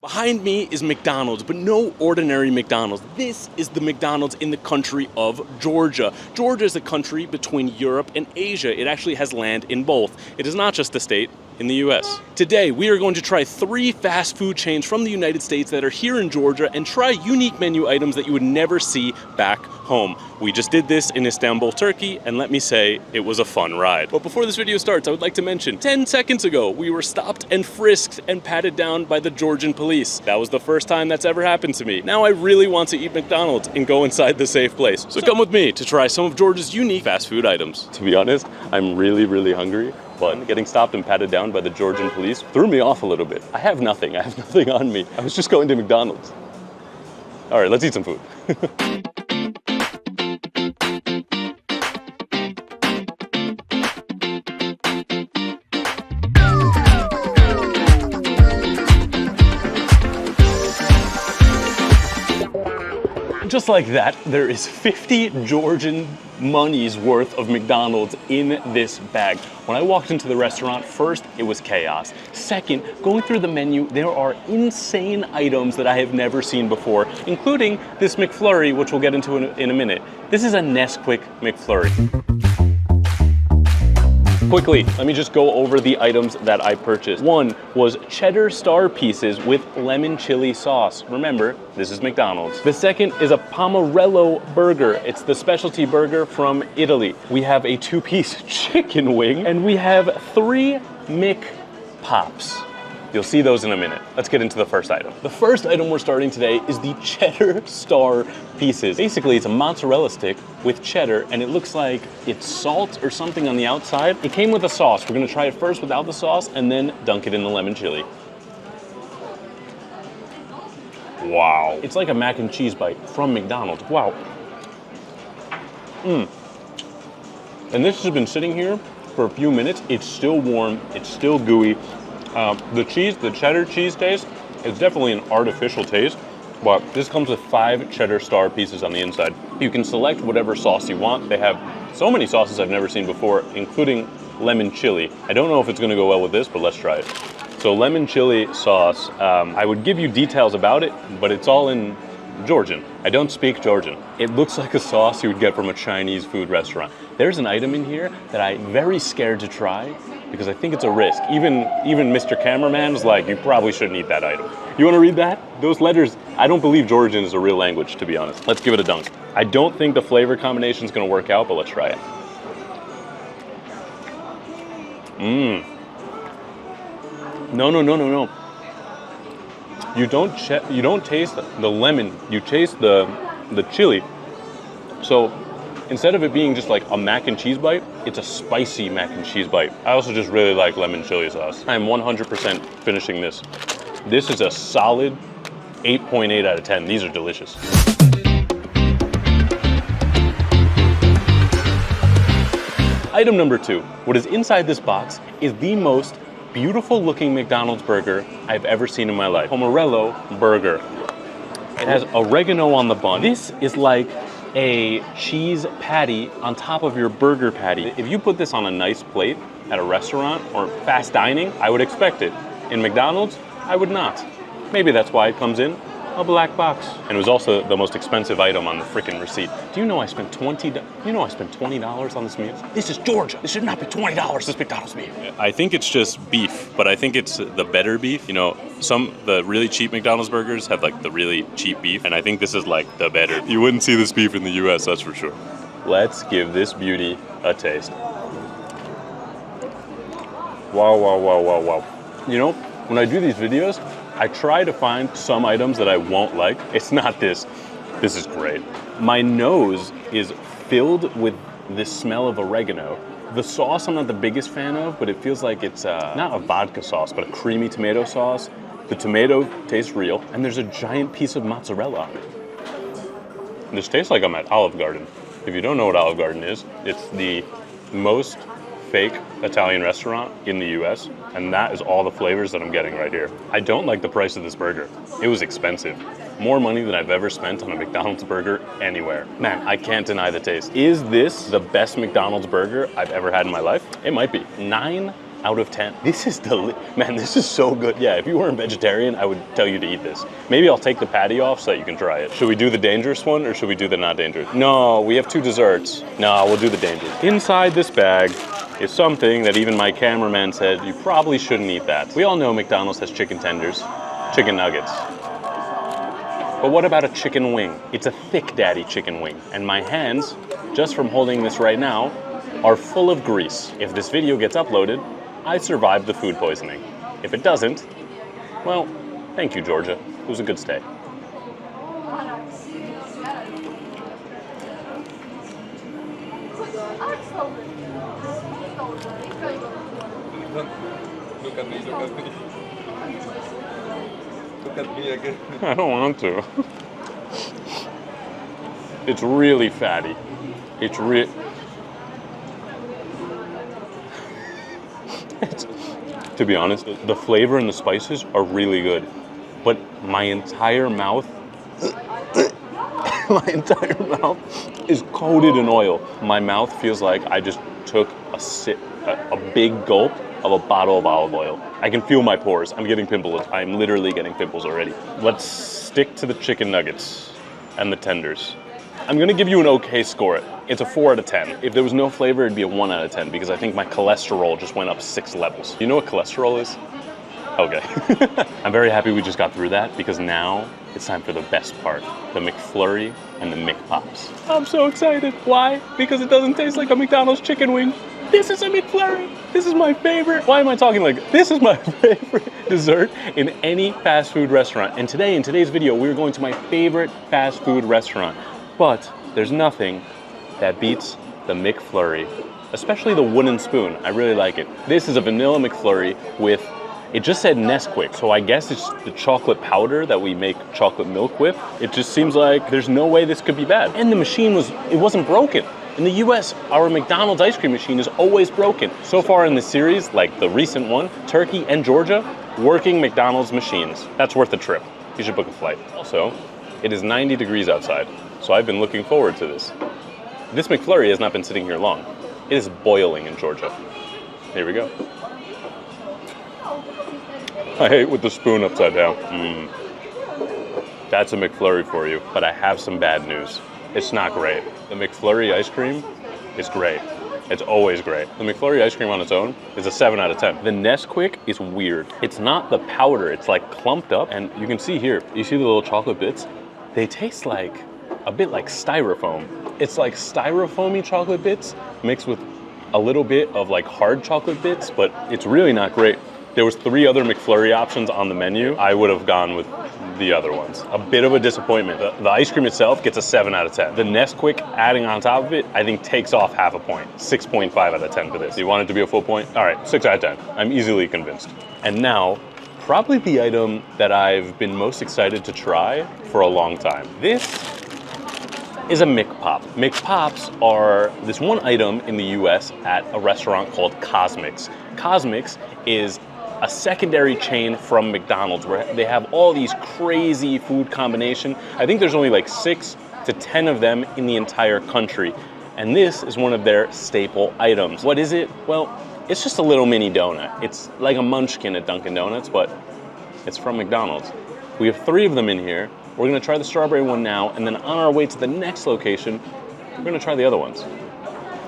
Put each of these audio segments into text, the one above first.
Behind me is McDonald's, but no ordinary McDonald's. This is the McDonald's in the country of Georgia. Georgia is a country between Europe and Asia. It actually has land in both. It is not just a state in the US. Today, we are going to try 3 fast food chains from the United States that are here in Georgia and try unique menu items that you would never see back home. We just did this in Istanbul, Turkey, and let me say, it was a fun ride. But before this video starts, I would like to mention, 10 seconds ago, we were stopped and frisked and patted down by the Georgian police. That was the first time that's ever happened to me. Now I really want to eat McDonald's and go inside the safe place. So come with me to try some of Georgia's unique fast food items. To be honest, I'm really hungry. But getting stopped and patted down by the Georgian police threw me off a little bit. I have nothing on me. I was just going to McDonald's. All right, let's eat some food. Just like that, there is 50 Georgian money's worth of McDonald's in this bag. When I walked into the restaurant, first, it was chaos. Second, going through the menu, there are insane items that I have never seen before, including this McFlurry, which we'll get into in a minute. This is a Nesquik McFlurry. Quickly, let me just go over the items that I purchased. One was cheddar star pieces with lemon chili sauce. Remember, this is McDonald's. The second is a Pomerello burger. It's the specialty burger from Italy. We have a 2-piece chicken wing, and we have 3 Mc Pops. You'll see those in a minute. Let's get into the first item. The first item we're starting today is the cheddar star pieces. Basically, it's a mozzarella stick with cheddar, and it looks like it's salt or something on the outside. It came with a sauce. We're gonna try it first without the sauce and then dunk it in the lemon chili. Wow. It's like a mac and cheese bite from McDonald's. Wow. And this has been sitting here for a few minutes. It's still warm, it's still gooey. The cheddar cheese taste, it's definitely an artificial taste, but this comes with 5 cheddar star pieces on the inside. You can select whatever sauce you want. They have so many sauces I've never seen before, including lemon chili. I don't know if it's gonna go well with this, but let's try it. So lemon chili sauce, I would give you details about it, but it's all in Georgian. I don't speak Georgian. It looks like a sauce you would get from a Chinese food restaurant. There's an item in here that I'm very scared to try because I think it's a risk. Even Mr. Cameraman was like, you probably shouldn't eat that item. You wanna read that? Those letters, I don't believe Georgian is a real language, to be honest. Let's give it a dunk. I don't think the flavor combination is gonna work out, but let's try it. No. You don't taste the lemon, you taste the chili. So instead of it being just like a mac and cheese bite, it's a spicy mac and cheese bite. I also just really like lemon chili sauce. I am 100% finishing this. This is a solid 8.8 out of 10. These are delicious. Item number 2. What is inside this box is the most beautiful looking McDonald's burger I've ever seen in my life. Pomerello burger. It has oregano on the bun. This is like a cheese patty on top of your burger patty. If you put this on a nice plate at a restaurant or fast dining, I would expect it. In McDonald's, I would not. Maybe that's why it comes in a black box. And it was also the most expensive item on the frickin' receipt. Do you know I spent $20 on this meal? This is Georgia. This should not be $20, this McDonald's beef. I think it's just beef, but I think it's the better beef. You know, the really cheap McDonald's burgers have like the really cheap beef, and I think this is like the better. You wouldn't see this beef in the US, that's for sure. Let's give this beauty a taste. Wow. You know, when I do these videos, I try to find some items that I won't like. It's not this. This is great. My nose is filled with this smell of oregano. The sauce I'm not the biggest fan of, but it feels like it's not a vodka sauce, but a creamy tomato sauce. The tomato tastes real, and there's a giant piece of mozzarella on it. This tastes like I'm at Olive Garden. If you don't know what Olive Garden is, it's the most fake Italian restaurant in the US, and that is all the flavors that I'm getting right here. I don't like the price of this burger. It was expensive. More money than I've ever spent on a McDonald's burger anywhere. Man, I can't deny the taste. Is this the best McDonald's burger I've ever had in my life? It might be. 9 out of 10. This is man, this is so good. Yeah, if you weren't vegetarian, I would tell you to eat this. Maybe I'll take the patty off so that you can try it. Should we do the dangerous one or should we do the not dangerous? No, we have 2 desserts. No, we'll do the dangerous. Inside this bag is something that even my cameraman said you probably shouldn't eat that. We all know McDonald's has chicken tenders, chicken nuggets. But what about a chicken wing? It's a thick daddy chicken wing. And my hands, just from holding this right now, are full of grease. If this video gets uploaded, I survived the food poisoning. If it doesn't, well, thank you, Georgia. It was a good stay. Look at me, look at me. Look at me again. I don't want to. It's really fatty. It's to be honest, the flavor and the spices are really good, but my entire mouth is coated in oil. My mouth feels like I just took a big gulp of a bottle of olive oil. I can feel my pores. I'm getting pimples. I'm literally getting pimples already. Let's stick to the chicken nuggets and the tenders. I'm gonna give you an okay score. It's a 4 out of 10. If there was no flavor, it'd be a 1 out of 10 because I think my cholesterol just went up 6 levels. You know what cholesterol is? Okay. I'm very happy we just got through that because now it's time for the best part, the McFlurry and the McPops. I'm so excited. Why? Because it doesn't taste like a McDonald's chicken wing. This is a McFlurry. This is my favorite. Why am I talking like this is my favorite dessert in any fast food restaurant. And today, in today's video, we're going to my favorite fast food restaurant. But there's nothing that beats the McFlurry, especially the wooden spoon. I really like it. This is a vanilla McFlurry with, it just said Nesquik, so I guess it's the chocolate powder that we make chocolate milk with. It just seems like there's no way this could be bad. And the machine wasn't broken. In the US, our McDonald's ice cream machine is always broken. So far in the series, like the recent one, Turkey and Georgia, working McDonald's machines. That's worth a trip. You should book a flight. Also, it is 90 degrees outside. So I've been looking forward to this. This McFlurry has not been sitting here long. It is boiling in Georgia. Here we go. I hate with the spoon upside down. That's a McFlurry for you, but I have some bad news. It's not great. The McFlurry ice cream is great. It's always great. The McFlurry ice cream on its own is a 7 out of 10. The Nesquik is weird. It's not the powder, it's like clumped up, and you can see here, you see the little chocolate bits? They taste like a bit like styrofoam. It's like styrofoamy chocolate bits mixed with a little bit of like hard chocolate bits, but it's really not great. There was 3 other McFlurry options on the menu. I would have gone with the other ones. A bit of a disappointment. The ice cream itself gets a 7 out of 10. The Nesquik adding on top of it, I think takes off half a point. 6.5 out of 10 for this. You want it to be a full point? All right, 6 out of 10. I'm easily convinced. And now, probably the item that I've been most excited to try for a long time. This is a McPop. McPops are this one item in the US at a restaurant called Cosmic's. Cosmic's is a secondary chain from McDonald's where they have all these crazy food combination. I think there's only like 6 to 10 of them in the entire country. And this is one of their staple items. What is it? Well, it's just a little mini donut. It's like a munchkin at Dunkin Donuts, but it's from McDonald's. We have 3 of them in here. We're gonna try the strawberry one now, and then on our way to the next location, we're gonna try the other ones.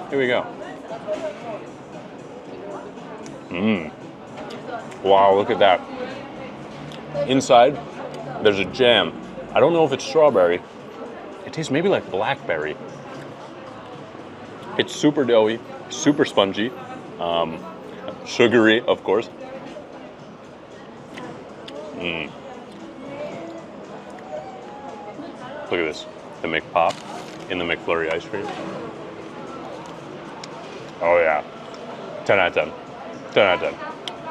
Here we go. Wow, look at that. Inside, there's a jam. I don't know if it's strawberry. It tastes maybe like blackberry. It's super doughy, super spongy, sugary, of course. Look at this, the McPop in the McFlurry ice cream. Oh yeah, 10 out of 10, 10 out of 10.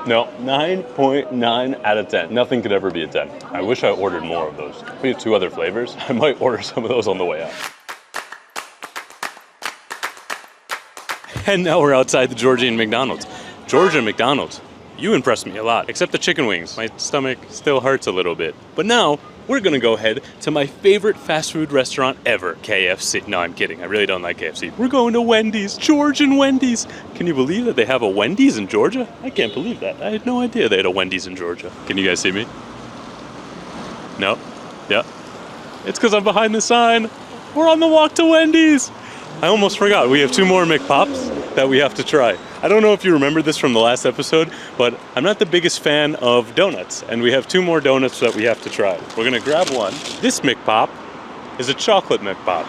No, 9.9 out of 10. Nothing could ever be a 10. I wish I ordered more of those. We have 2 other flavors. I might order some of those on the way out. And now we're outside the Georgian McDonald's. Georgia McDonald's, You impressed me a lot, except the chicken wings. My stomach still hurts a little bit. But now, we're gonna go ahead to my favorite fast food restaurant ever, KFC. No, I'm kidding. I really don't like KFC. We're going to Wendy's, Georgian Wendy's. Can you believe that they have a Wendy's in Georgia? I can't believe that. I had no idea they had a Wendy's in Georgia. Can you guys see me? No? Yeah. It's because I'm behind the sign. We're on the walk to Wendy's. I almost forgot. We have 2 more McPops that we have to try. I don't know if you remember this from the last episode, but I'm not the biggest fan of donuts, and we have 2 more donuts that we have to try. We're gonna grab one. This McPop is a chocolate McPop.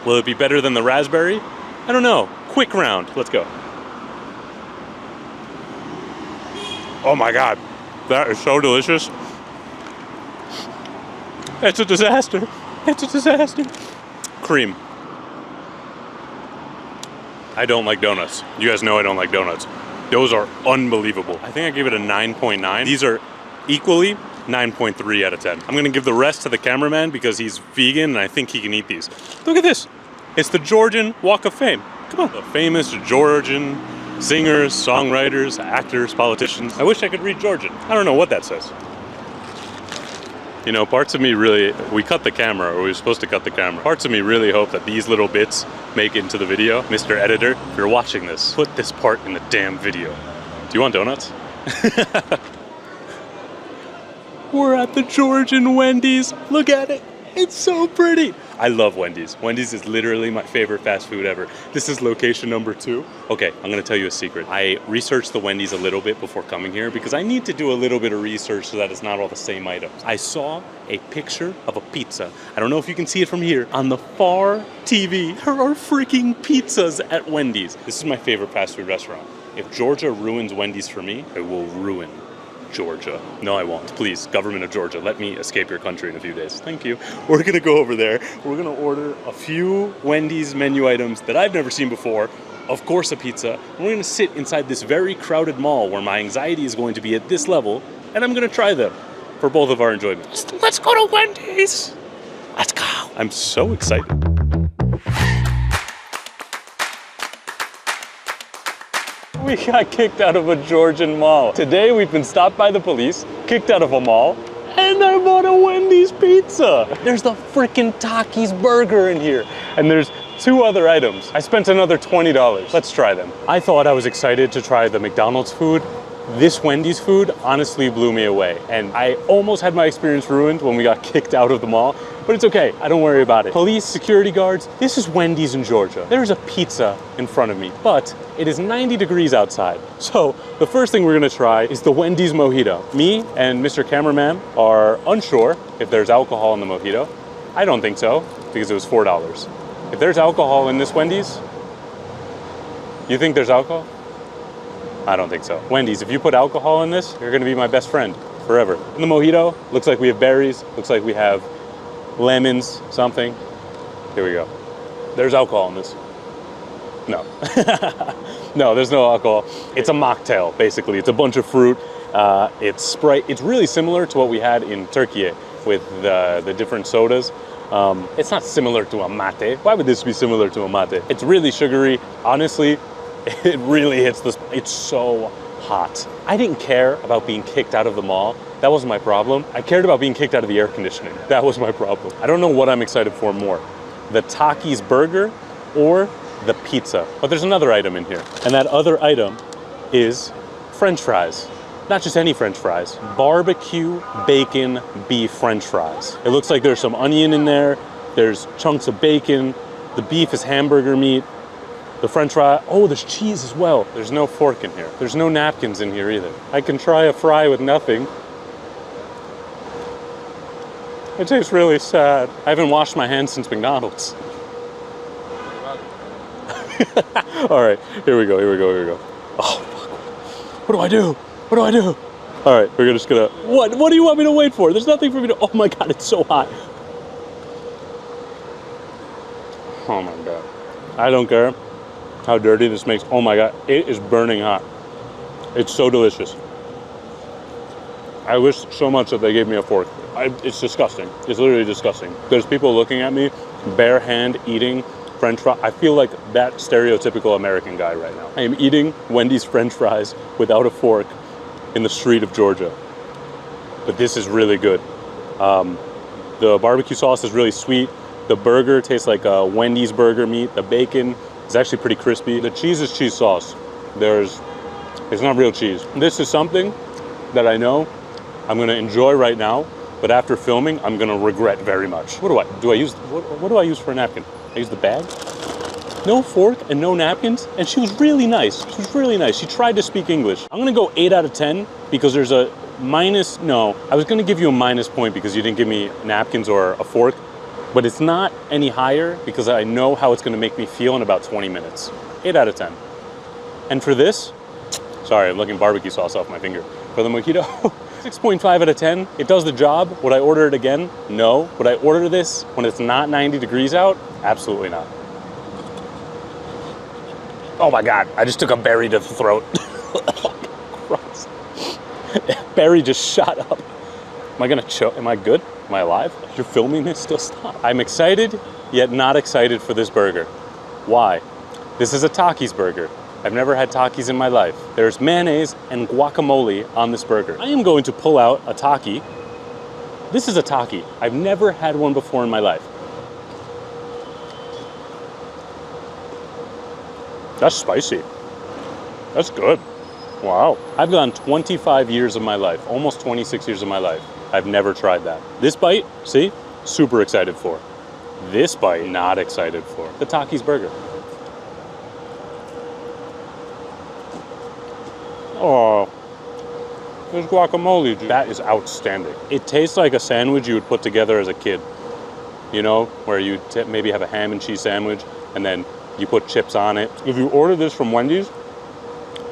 Will it be better than the raspberry? I don't know. Quick round. Let's go. Oh my God, that is so delicious. It's a disaster. It's a disaster. Cream. I don't like donuts. You guys know I don't like donuts. Those are unbelievable. I think I gave it a 9.9. These are equally 9.3 out of 10. I'm gonna give the rest to the cameraman because he's vegan and I think he can eat these. Look at this. It's the Georgian Walk of Fame. Come on. The famous Georgian singers, songwriters, actors, politicians. I wish I could read Georgian. I don't know what that says. You know, parts of me really, we cut the camera, or we were supposed to cut the camera. Parts of me really hope that these little bits make it into the video. Mr. Editor, if you're watching this, put this part in the damn video. Do you want donuts? We're at the Georgian Wendy's. Look at it. It's so pretty. I love Wendy's. Wendy's is literally my favorite fast food ever. This is location number 2. Okay, I'm gonna tell you a secret. I researched the Wendy's a little bit before coming here because I need to do a little bit of research so that it's not all the same items. I saw a picture of a pizza. I don't know if you can see it from here. On the far TV, there are freaking pizzas at Wendy's. This is my favorite fast food restaurant. If Georgia ruins Wendy's for me, it will ruin Georgia. No, I won't. Please, government of Georgia, let me escape your country in a few days. Thank you. We're gonna go over there. We're gonna order a few Wendy's menu items that I've never seen before. Of course, a pizza. And we're gonna sit inside this very crowded mall where my anxiety is going to be at this level, and I'm gonna try them for both of our enjoyment. Let's go to Wendy's. Let's go. I'm so excited. We got kicked out of a Georgian mall. Today we've been stopped by the police, kicked out of a mall, and I bought a Wendy's pizza. There's the frickin' Takis burger in here. And there's 2 other items. I spent another $20. Let's try them. I thought I was excited to try the McDonald's food. This Wendy's food honestly blew me away. And I almost had my experience ruined when we got kicked out of the mall, but it's okay, I don't worry about it. Police, security guards, this is Wendy's in Georgia. There's a pizza in front of me, but it is 90 degrees outside. So the first thing we're gonna try is the Wendy's mojito. Me and Mr. Cameraman are unsure if there's alcohol in the mojito. I don't think so, because it was $4. If there's alcohol in this Wendy's, you think there's alcohol? I don't think so. Wendy's, if you put alcohol in this, you're gonna be my best friend forever. In the mojito, looks like we have berries, looks like we have lemons, something. Here we go. There's alcohol in this. No. No, there's no alcohol. It's a mocktail, basically. It's a bunch of fruit. It's Sprite. It's really similar to what we had in Turkey with the different sodas. It's not similar to a mate. Why would this be similar to a mate? It's really sugary. Honestly, it really hits the, it's so hot. I didn't care about being kicked out of the mall. That wasn't my problem. I cared about being kicked out of the air conditioning. That was my problem. I don't know what I'm excited for more, the Takis burger or the pizza. But there's another item in here. And that other item is French fries. Not just any French fries, barbecue bacon beef French fries. It looks like there's some onion in there. There's chunks of bacon. The beef is hamburger meat. The French fry, oh, there's cheese as well. There's no fork in here. There's no napkins in here either. I can try a fry with nothing. It tastes really sad. I haven't washed my hands since McDonald's. All right, here we go, here we go, here we go. Oh, fuck. What do I do? What do I do? All right, we're just gonna, what do you want me to wait for? There's nothing for me to, oh my God, it's so hot. Oh my God. I don't care how dirty this makes. Oh my God, it is burning hot. It's so delicious. I wish so much that they gave me a fork. It's disgusting. It's literally disgusting. There's people looking at me, bare hand eating French fries. I feel like that stereotypical American guy right now. I am eating Wendy's French fries without a fork in the street of Georgia. But this is really good. The barbecue sauce is really sweet. The burger tastes like a Wendy's burger meat. The bacon is actually pretty crispy. The cheese is cheese sauce. It's not real cheese. This is something that I know I'm gonna enjoy right now, but after filming, I'm gonna regret very much. What do I use for a napkin? I use the bag? No fork and no napkins, and she was really nice. She was really nice. She tried to speak English. I'm gonna go 8 out of 10 because there's a minus, no, I was gonna give you a minus point because you didn't give me napkins or a fork, but it's not any higher because I know how it's gonna make me feel in about 20 minutes. 8 out of 10. And for this, sorry, I'm licking barbecue sauce off my finger. For the mojito, 6.5 out of 10. It does the job. Would I order it again? No. Would I order this when it's not 90 degrees out? Absolutely not. Oh my God, I just took a berry to the throat. Gross. Berry just shot up. Am I gonna choke? Am I good? Am I alive? You're filming this? Still stop. I'm excited, yet not excited for this burger. Why? This is a Takis burger. I've never had Takis in my life. There's mayonnaise and guacamole on this burger. I am going to pull out a Taki. This is a Taki. I've never had one before in my life. That's spicy. That's good. Wow. I've gone 25 years of my life, almost 26 years of my life. I've never tried that. This bite, see, super excited for. This bite, not excited for. The Takis burger. Oh, there's guacamole. That is outstanding. It tastes like a sandwich you would put together as a kid. You know, where you maybe have a ham and cheese sandwich and then you put chips on it. If you order this from Wendy's,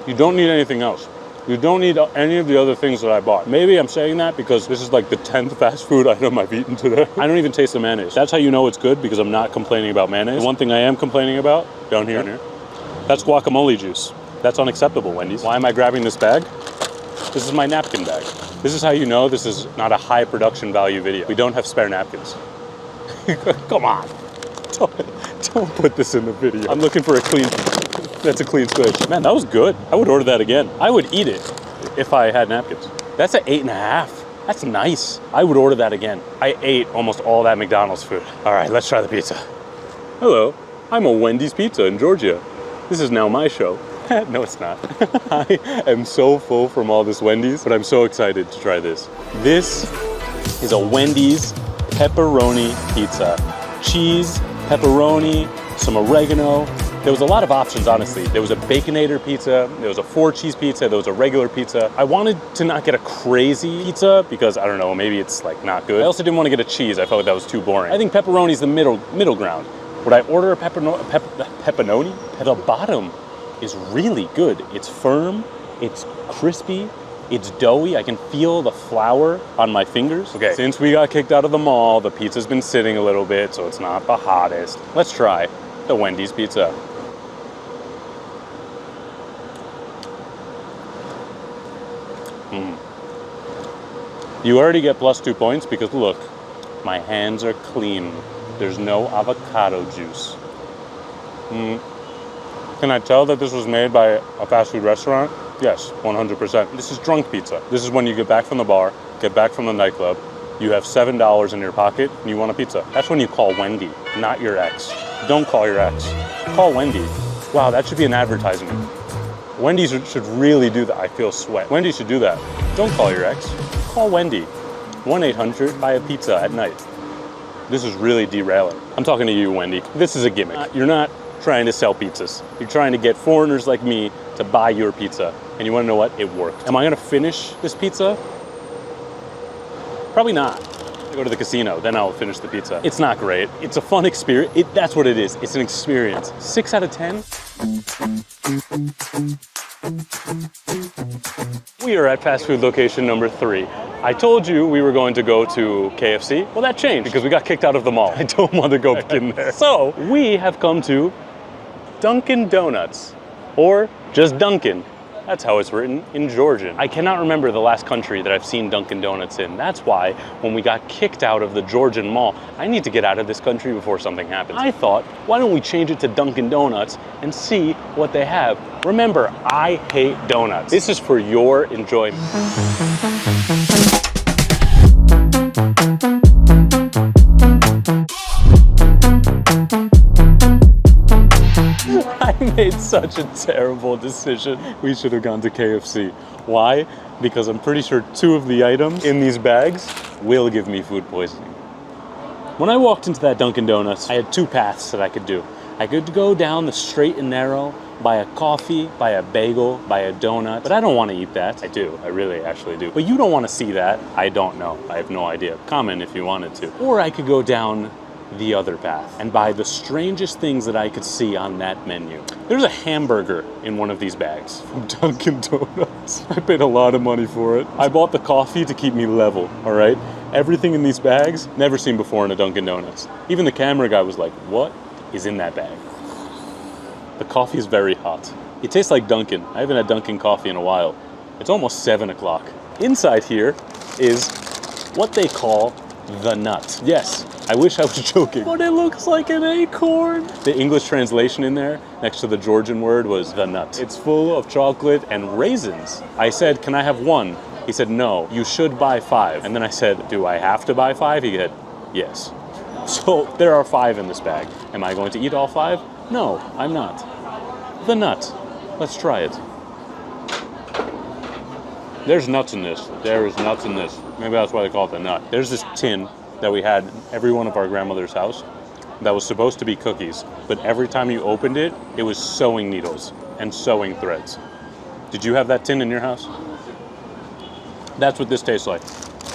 you don't need anything else. You don't need any of the other things that I bought. Maybe I'm saying that because this is like the 10th fast food item I've eaten today. I don't even taste the mayonnaise. That's how you know it's good, because I'm not complaining about mayonnaise. The one thing I am complaining about, down here, that's guacamole juice. That's unacceptable, Wendy's. Why am I grabbing this bag? This is my napkin bag. This is how you know this is not a high production value video. We don't have spare napkins. Come on. Don't put this in the video. I'm looking for a clean, that's a clean squish. Man, that was good. I would order that again. I would eat it if I had napkins. That's an 8.5. That's nice. I would order that again. I ate almost all that McDonald's food. All right, let's try the pizza. Hello, I'm a Wendy's Pizza in Georgia. This is now my show. No, it's not. I am so full from all this Wendy's, but I'm so excited to try this. This is a Wendy's pepperoni pizza. Cheese, pepperoni, some oregano. There was a lot of options, honestly. There was a Baconator pizza, there was a 4-cheese pizza, there was a regular pizza. I wanted to not get a crazy pizza because, I don't know, maybe it's like not good. I also didn't want to get a cheese. I felt like that was too boring. I think pepperoni's the middle ground. Would I order a pepperoni? The bottom is really good. It's firm, it's crispy, it's doughy. I can feel the flour on my fingers. Okay, since we got kicked out of the mall, the pizza's been sitting a little bit, so it's not the hottest. Let's try the Wendy's pizza. You already get +2 points because look, my hands are clean. There's no avocado juice. Can I tell that this was made by a fast food restaurant? Yes, 100%. This is drunk pizza. This is when you get back from the bar, get back from the nightclub, you have $7 in your pocket, and you want a pizza. That's when you call Wendy, not your ex. Don't call your ex. Call Wendy. Wow, that should be an advertisement. Wendy's should really do that. I feel sweat. Wendy should do that. Don't call your ex. Call Wendy. 1-800, buy a pizza at night. This is really derailing. I'm talking to you, Wendy. This is a gimmick. You're not trying to sell pizzas. You're trying to get foreigners like me to buy your pizza. And you want to know what? It worked. Am I going to finish this pizza? Probably not. I go to the casino, then I'll finish the pizza. It's not great. It's a fun experience. That's what it is. It's an experience. 6 out of 10. We are at fast food location number 3. I told you we were going to go to KFC. Well, that changed because we got kicked out of the mall. I don't want to go in there. So we have come to Dunkin Donuts, or just Dunkin. That's how it's written in Georgian. I cannot remember the last country that I've seen Dunkin Donuts in. That's why when we got kicked out of the Georgian mall, I need to get out of this country before something happens. I thought, why don't we change it to Dunkin Donuts and see what they have? Remember, I hate donuts. This is for your enjoyment. I made such a terrible decision. We should have gone to KFC. Why? Because I'm pretty sure 2 of the items in these bags will give me food poisoning. When I walked into that Dunkin Donuts, I had 2 paths that I could do. I could go down the straight and narrow, buy a coffee, buy a bagel, buy a donut, but I don't want to eat that. I do, I really actually do. But you don't want to see that. I don't know, I have no idea. Comment if you wanted to. Or I could go down the other path and buy the strangest things that I could see on that menu. There's a hamburger in one of these bags from Dunkin Donuts. I paid a lot of money for it. I bought the coffee to keep me level, all right? Everything in these bags, never seen before in a Dunkin Donuts. Even the camera guy was like, what is in that bag? The coffee is very hot. It tastes like Dunkin. I haven't had Dunkin coffee in a while. It's almost 7 o'clock. Inside here is what they call the nut. Yes, I wish I was joking, but it looks like an acorn. The English translation in there, next to the Georgian word, was the nut. It's full of chocolate and raisins. I said, can I have 1? He said, no, you should buy 5. And then I said, do I have to buy 5? He said, yes. So there are 5 in this bag. Am I going to eat all 5? No, I'm not. The nut. Let's try it. There's nuts in this. There is nuts in this. Maybe that's why they call it the nut. There's this tin that we had in every one of our grandmother's house that was supposed to be cookies, but every time you opened it, it was sewing needles and sewing threads. Did you have that tin in your house? That's what this tastes like.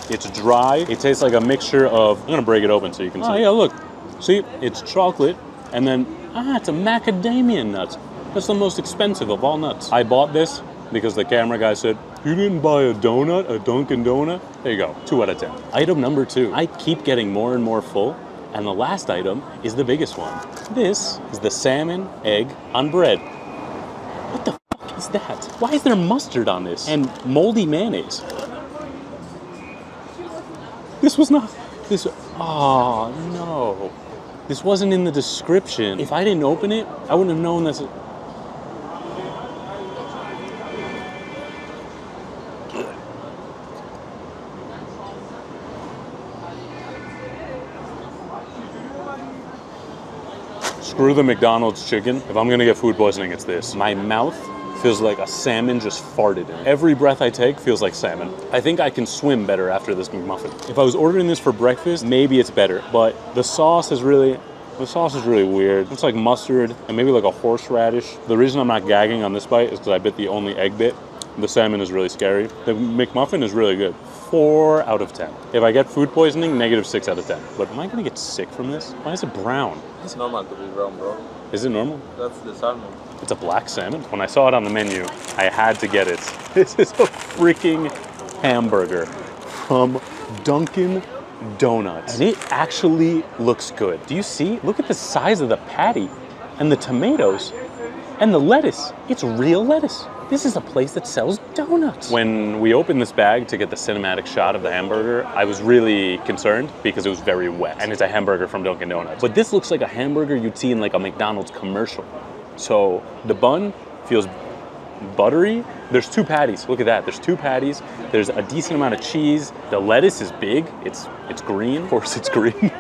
It's dry. It tastes like a mixture of, I'm gonna break it open so you can see. Oh yeah, look. See, it's chocolate, and then, it's a macadamia nut. That's the most expensive of all nuts. I bought this because the camera guy said, you didn't buy a donut, a Dunkin' Donut? There you go, 2 out of 10. Item number 2. I keep getting more and more full, and the last item is the biggest one. This is the salmon egg on bread. What the fuck is that? Why is there mustard on this? And moldy mayonnaise. This was not, oh no. This wasn't in the description. If I didn't open it, I wouldn't have known this. Screw the McDonald's chicken. If I'm gonna get food poisoning, it's this. My mouth feels like a salmon just farted in. Every breath I take feels like salmon. I think I can swim better after this McMuffin. If I was ordering this for breakfast, maybe it's better, but the sauce is really weird. It's like mustard and maybe like a horseradish. The reason I'm not gagging on this bite is because I bit the only egg bit. The salmon is really scary. The McMuffin is really good. 4 out of 10. If I get food poisoning, -6 out of 10. But am I gonna get sick from this? Why is it brown? It's normal to be brown, bro. Is it normal? That's the salmon. It's a black salmon. When I saw it on the menu, I had to get it. This is a freaking hamburger from Dunkin Donuts. And it actually looks good. Do you see? Look at the size of the patty and the tomatoes and the lettuce. It's real lettuce. This is a place that sells donuts. When we opened this bag to get the cinematic shot of the hamburger, I was really concerned because it was very wet and it's a hamburger from Dunkin Donuts. But this looks like a hamburger you'd see in like a McDonald's commercial. So the bun feels buttery. There's 2 patties. Look at that. There's 2 patties. There's a decent amount of cheese. The lettuce is big. It's green. Of course it's green.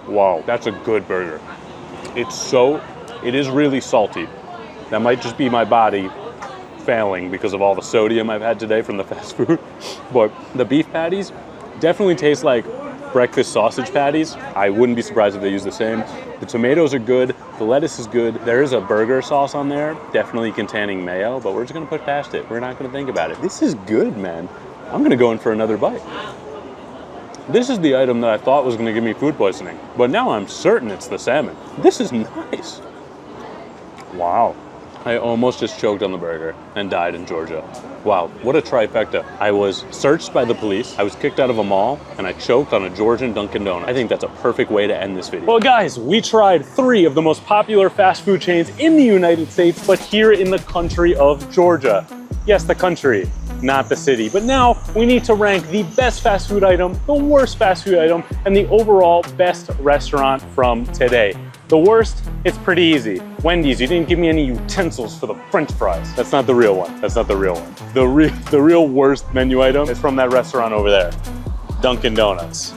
Wow, that's a good burger. It is really salty. That might just be my body failing because of all the sodium I've had today from the fast food. But the beef patties definitely taste like breakfast sausage patties. I wouldn't be surprised if they use the same. The tomatoes are good. The lettuce is good. There is a burger sauce on there, definitely containing mayo, but we're just gonna put past it. We're not gonna think about it. This is good, man. I'm gonna go in for another bite. This is the item that I thought was gonna give me food poisoning, but now I'm certain it's the salmon. This is nice. Wow. I almost just choked on the burger and died in Georgia. Wow, what a trifecta. I was searched by the police, I was kicked out of a mall, and I choked on a Georgian Dunkin Donuts. I think that's a perfect way to end this video. Well guys, we tried 3 of the most popular fast food chains in the United States, but here in the country of Georgia. Yes, the country, not the city. But now we need to rank the best fast food item, the worst fast food item, and the overall best restaurant from today. The worst, it's pretty easy. Wendy's, you didn't give me any utensils for the French fries. That's not the real one. That's not the real one. The real worst menu item is from that restaurant over there, Dunkin Donuts.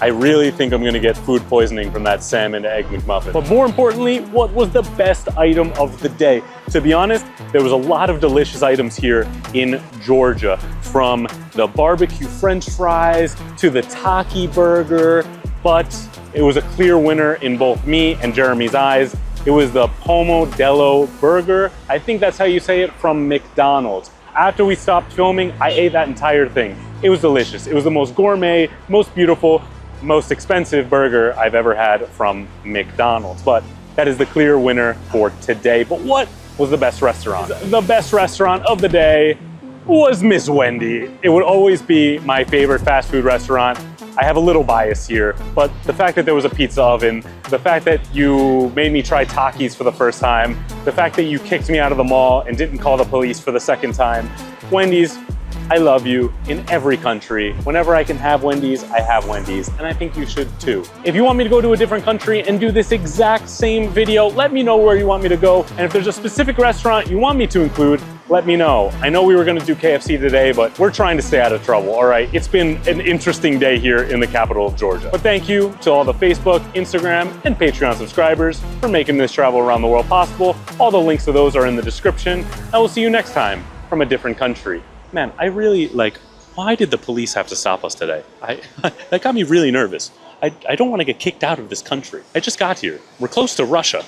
I really think I'm gonna get food poisoning from that salmon egg McMuffin. But more importantly, what was the best item of the day? To be honest, there was a lot of delicious items here in Georgia, from the barbecue French fries to the Taki burger, but it was a clear winner in both me and Jeremy's eyes. It was the Pomodoro burger. I think that's how you say it, from McDonald's. After we stopped filming, I ate that entire thing. It was delicious. It was the most gourmet, most beautiful, most expensive burger I've ever had from McDonald's. But that is the clear winner for today. But what was the best restaurant? The best restaurant of the day was Miss Wendy. It would always be my favorite fast food restaurant. I have a little bias here, but the fact that there was a pizza oven, the fact that you made me try Takis for the first time, the fact that you kicked me out of the mall and didn't call the police for the second time. Wendy's, I love you in every country. Whenever I can have Wendy's, I have Wendy's, and I think you should too. If you want me to go to a different country and do this exact same video, let me know where you want me to go, and if there's a specific restaurant you want me to include, let me know. I know we were gonna do KFC today, but we're trying to stay out of trouble, all right? It's been an interesting day here in the capital of Georgia. But thank you to all the Facebook, Instagram, and Patreon subscribers for making this travel around the world possible. All the links to those are in the description. I will see you next time from a different country. Man, I really, why did the police have to stop us today? That got me really nervous. I don't want to get kicked out of this country. I just got here. We're close to Russia.